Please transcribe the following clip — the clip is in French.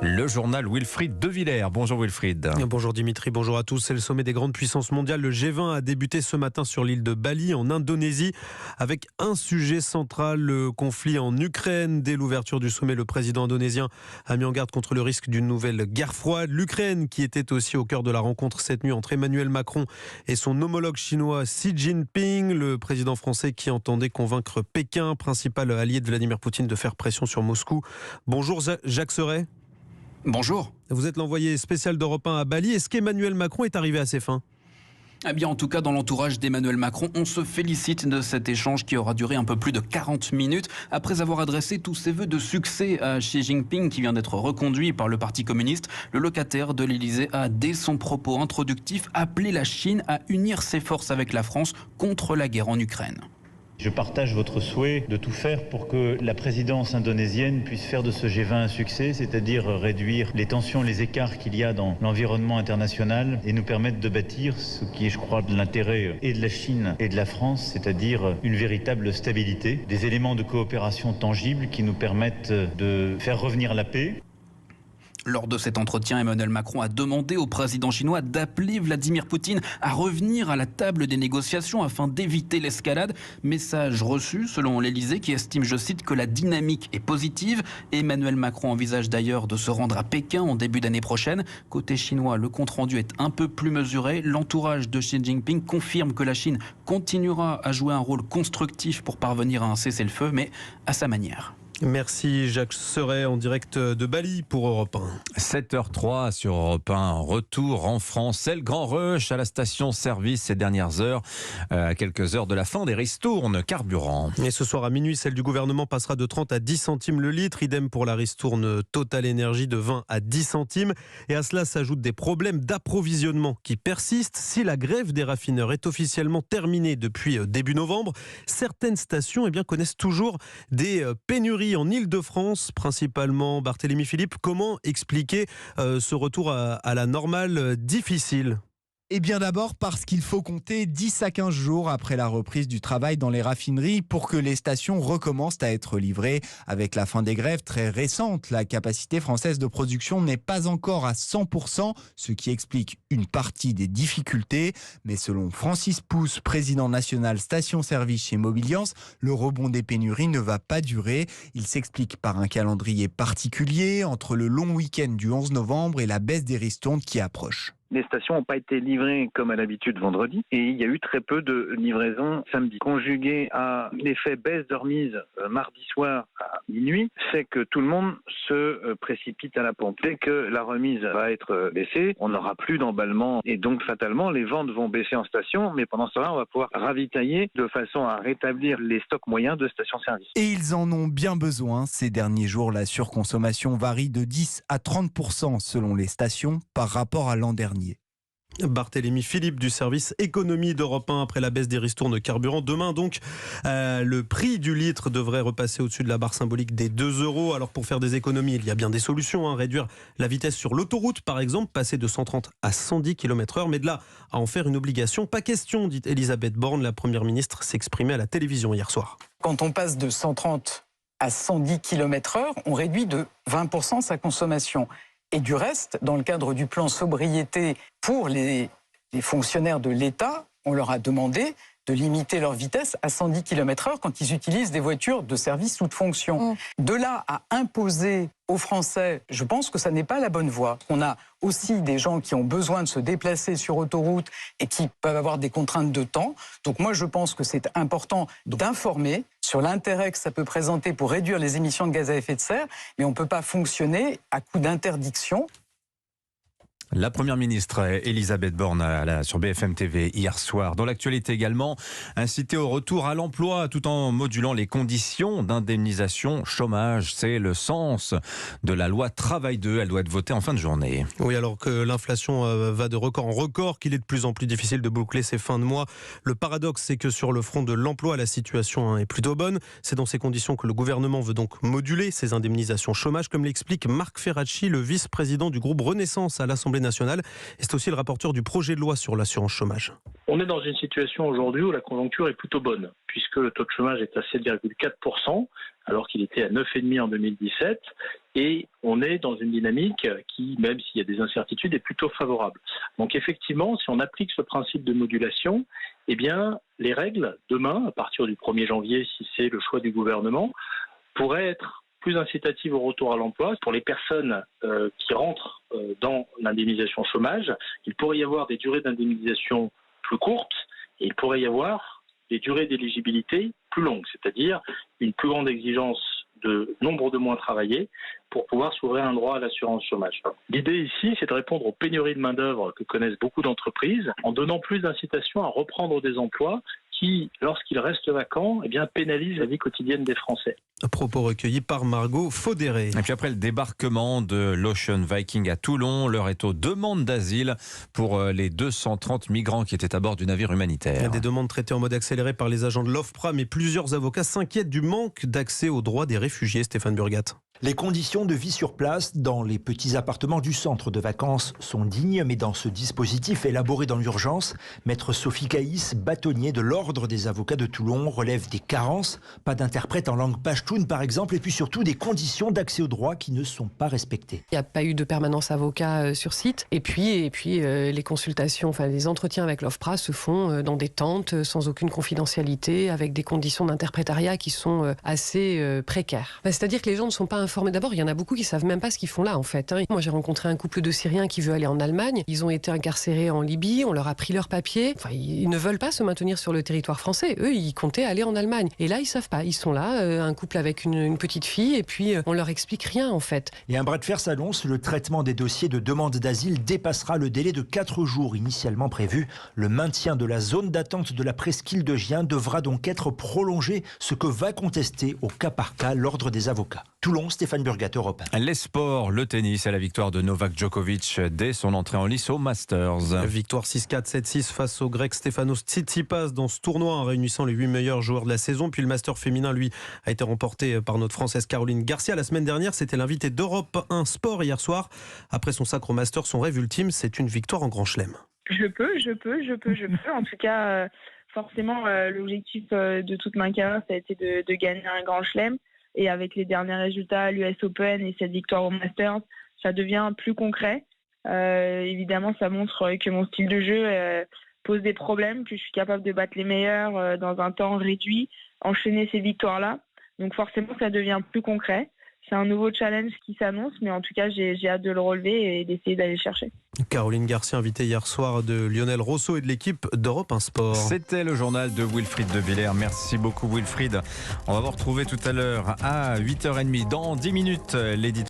Le journal Wilfried de Villers. Bonjour Wilfried. Bonjour Dimitri, bonjour à tous. C'est le sommet des grandes puissances mondiales. Le G20 a débuté ce matin sur l'île de Bali, en Indonésie, avec un sujet central, le conflit en Ukraine. Dès l'ouverture du sommet, le président indonésien a mis en garde contre le risque d'une nouvelle guerre froide. L'Ukraine, qui était aussi au cœur de la rencontre cette nuit entre Emmanuel Macron et son homologue chinois Xi Jinping, le président français qui entendait convaincre Pékin, principal allié de Vladimir Poutine, de faire pression sur Moscou. Bonjour Jacques Serret. Bonjour. Vous êtes l'envoyé spécial d'Europe 1 à Bali. Est-ce qu'Emmanuel Macron est arrivé à ses fins ? Eh bien, en tout cas, dans l'entourage d'Emmanuel Macron, on se félicite de cet échange qui aura duré un peu plus de 40 minutes. Après avoir adressé tous ses vœux de succès à Xi Jinping, qui vient d'être reconduit par le Parti communiste, le locataire de l'Élysée a, dès son propos introductif, appelé la Chine à unir ses forces avec la France contre la guerre en Ukraine. Je partage votre souhait de tout faire pour que la présidence indonésienne puisse faire de ce G20 un succès, c'est-à-dire réduire les tensions, les écarts qu'il y a dans l'environnement international et nous permettre de bâtir ce qui est, je crois, de l'intérêt et de la Chine et de la France, c'est-à-dire une véritable stabilité, des éléments de coopération tangibles qui nous permettent de faire revenir la paix. Lors de cet entretien, Emmanuel Macron a demandé au président chinois d'appeler Vladimir Poutine à revenir à la table des négociations afin d'éviter l'escalade. Message reçu selon l'Élysée qui estime, je cite, que la dynamique est positive. Emmanuel Macron envisage d'ailleurs de se rendre à Pékin en début d'année prochaine. Côté chinois, le compte-rendu est un peu plus mesuré. L'entourage de Xi Jinping confirme que la Chine continuera à jouer un rôle constructif pour parvenir à un cessez-le-feu, mais à sa manière. Merci Jacques Serret en direct de Bali pour Europe 1. 7h03 sur Europe 1, retour en France. C'est le grand rush à la station-service ces dernières heures, à quelques heures de la fin des ristournes carburant. Et ce soir à minuit, celle du gouvernement passera de 30 à 10 centimes le litre, idem pour la ristourne Total Énergie de 20 à 10 centimes. Et à cela s'ajoutent des problèmes d'approvisionnement qui persistent. Si la grève des raffineurs est officiellement terminée depuis début novembre, certaines stations connaissent toujours des pénuries en Ile-de-France, principalement. Barthélémy Philippe, comment expliquer ce retour à la normale difficile ? Eh bien d'abord parce qu'il faut compter 10 à 15 jours après la reprise du travail dans les raffineries pour que les stations recommencent à être livrées. Avec la fin des grèves très récentes, la capacité française de production n'est pas encore à 100%, ce qui explique une partie des difficultés. Mais selon Francis Pousse, président national station-service chez Mobiliance, le rebond des pénuries ne va pas durer. Il s'explique par un calendrier particulier entre le long week-end du 11 novembre et la baisse des ristournes qui approche. Les stations n'ont pas été livrées comme à l'habitude vendredi et il y a eu très peu de livraisons samedi. Conjugué à l'effet baisse de remise mardi soir à minuit, c'est que tout le monde se précipite à la pompe. Dès que la remise va être baissée, on n'aura plus d'emballement et donc fatalement les ventes vont baisser en station, mais pendant ce temps-là on va pouvoir ravitailler de façon à rétablir les stocks moyens de stations-service. Et ils en ont bien besoin. Ces derniers jours, la surconsommation varie de 10 à 30% selon les stations par rapport à l'an dernier. Barthélémy Philippe du service économie d'Europe 1 après la baisse des ristournes carburant. Demain donc, le prix du litre devrait repasser au-dessus de la barre symbolique des 2 €. Alors pour faire des économies, il y a bien des solutions. Réduire la vitesse sur l'autoroute par exemple, passer de 130 à 110 km/h. Mais de là à en faire une obligation, pas question, dit Elisabeth Borne. La première ministre s'exprimait à la télévision hier soir. Quand on passe de 130 à 110 km/h, on réduit de 20% sa consommation. Et du reste, dans le cadre du plan sobriété pour les fonctionnaires de l'État, on leur a demandé de limiter leur vitesse à 110 km/h quand ils utilisent des voitures de service ou de fonction. De là à imposer aux Français, je pense que ça n'est pas la bonne voie. On a aussi des gens qui ont besoin de se déplacer sur autoroute et qui peuvent avoir des contraintes de temps. Donc moi, je pense que c'est important d'informer sur l'intérêt que ça peut présenter pour réduire les émissions de gaz à effet de serre, mais on ne peut pas fonctionner à coup d'interdiction. La première ministre Elisabeth Borne sur BFM TV hier soir. Dans l'actualité également, inciter au retour à l'emploi tout en modulant les conditions d'indemnisation chômage. C'est le sens de la loi Travail 2. Elle doit être votée en fin de journée. Oui, alors que l'inflation va de record en record, qu'il est de plus en plus difficile de boucler ces fins de mois. Le paradoxe, c'est que sur le front de l'emploi, la situation est plutôt bonne. C'est dans ces conditions que le gouvernement veut donc moduler ces indemnisations chômage, comme l'explique Marc Ferracci, le vice-président du groupe Renaissance à l'Assemblée l'Assemblée nationale. Et c'est aussi le rapporteur du projet de loi sur l'assurance chômage. On est dans une situation aujourd'hui où la conjoncture est plutôt bonne, puisque le taux de chômage est à 7,4%, alors qu'il était à 9,5% en 2017. Et on est dans une dynamique qui, même s'il y a des incertitudes, est plutôt favorable. Donc effectivement, si on applique ce principe de modulation, eh bien, les règles, demain, à partir du 1er janvier, si c'est le choix du gouvernement, pourraient être plus incitatives au retour à l'emploi. Pour les personnes qui rentrent dans l'indemnisation chômage, il pourrait y avoir des durées d'indemnisation plus courtes et il pourrait y avoir des durées d'éligibilité plus longues, c'est-à-dire une plus grande exigence de nombre de mois travaillés pour pouvoir s'ouvrir un droit à l'assurance chômage. L'idée ici, c'est de répondre aux pénuries de main-d'œuvre que connaissent beaucoup d'entreprises en donnant plus d'incitation à reprendre des emplois qui, lorsqu'ils restent vacants, eh bien, pénalisent la vie quotidienne des Français. Propos recueillis par Margot Faudéré. Et puis après le débarquement de l'Ocean Viking à Toulon, l'heure est aux demandes d'asile pour les 230 migrants qui étaient à bord du navire humanitaire. Des demandes traitées en mode accéléré par les agents de l'OFPRA, mais plusieurs avocats s'inquiètent du manque d'accès aux droits des réfugiés. Stéphane Burgat. Les conditions de vie sur place dans les petits appartements du centre de vacances sont dignes, mais dans ce dispositif élaboré dans l'urgence, maître Sophie Caïs, bâtonnier de l'Ordre des avocats de Toulon, relève des carences, pas d'interprète en langue pachtoune par exemple, et puis surtout des conditions d'accès aux droits qui ne sont pas respectées. Il n'y a pas eu de permanence avocat sur site, et puis les consultations, enfin les entretiens avec l'OFPRA se font dans des tentes sans aucune confidentialité, avec des conditions d'interprétariat qui sont assez précaires. C'est-à-dire que les gens ne sont pas informés. D'abord, il y en a beaucoup qui savent même pas ce qu'ils font là, en fait. Moi, j'ai rencontré un couple de Syriens qui veut aller en Allemagne. Ils ont été incarcérés en Libye. On leur a pris leurs papiers. Enfin, ils ne veulent pas se maintenir sur le territoire français. Eux, ils comptaient aller en Allemagne. Et là, ils savent pas. Ils sont là, un couple avec une petite fille, et puis on leur explique rien, en fait. Et un bras de fer s'annonce. Le traitement des dossiers de demande d'asile dépassera le délai de 4 jours initialement prévu. Le maintien de la zone d'attente de la presqu'île de Gien devra donc être prolongé, ce que va contester au cas par cas l'Ordre des avocats. Toulon, Stéphane Burgat, Europe 1. Les sports, le tennis et la victoire de Novak Djokovic dès son entrée en lice au Masters. Victoire 6-4, 7-6 face au grec Stefanos Tsitsipas dans ce tournoi en réunissant les 8 meilleurs joueurs de la saison. Puis le Master féminin, lui, a été remporté par notre Française Caroline Garcia. La semaine dernière, c'était l'invité d'Europe 1 Sport hier soir. Après son sacre au Master, son rêve ultime, c'est une victoire en Grand Chelem. Je peux. En tout cas, forcément, l'objectif de toute ma carrière, ça a été de gagner un Grand Chelem. Et avec les derniers résultats, l'US Open et cette victoire au Masters, ça devient plus concret. Évidemment, ça montre que mon style de jeu pose des problèmes, que je suis capable de battre les meilleurs dans un temps réduit, enchaîner ces victoires-là. Donc forcément, ça devient plus concret. C'est un nouveau challenge qui s'annonce, mais en tout cas, j'ai hâte de le relever et d'essayer d'aller le chercher. Caroline Garcia, invitée hier soir de Lionel Rousseau et de l'équipe d'Europe 1 Sport. C'était le journal de Wilfried de Villers. Merci beaucoup Wilfried. On va vous retrouver tout à l'heure à 8h30. Dans 10 minutes, l'éditeur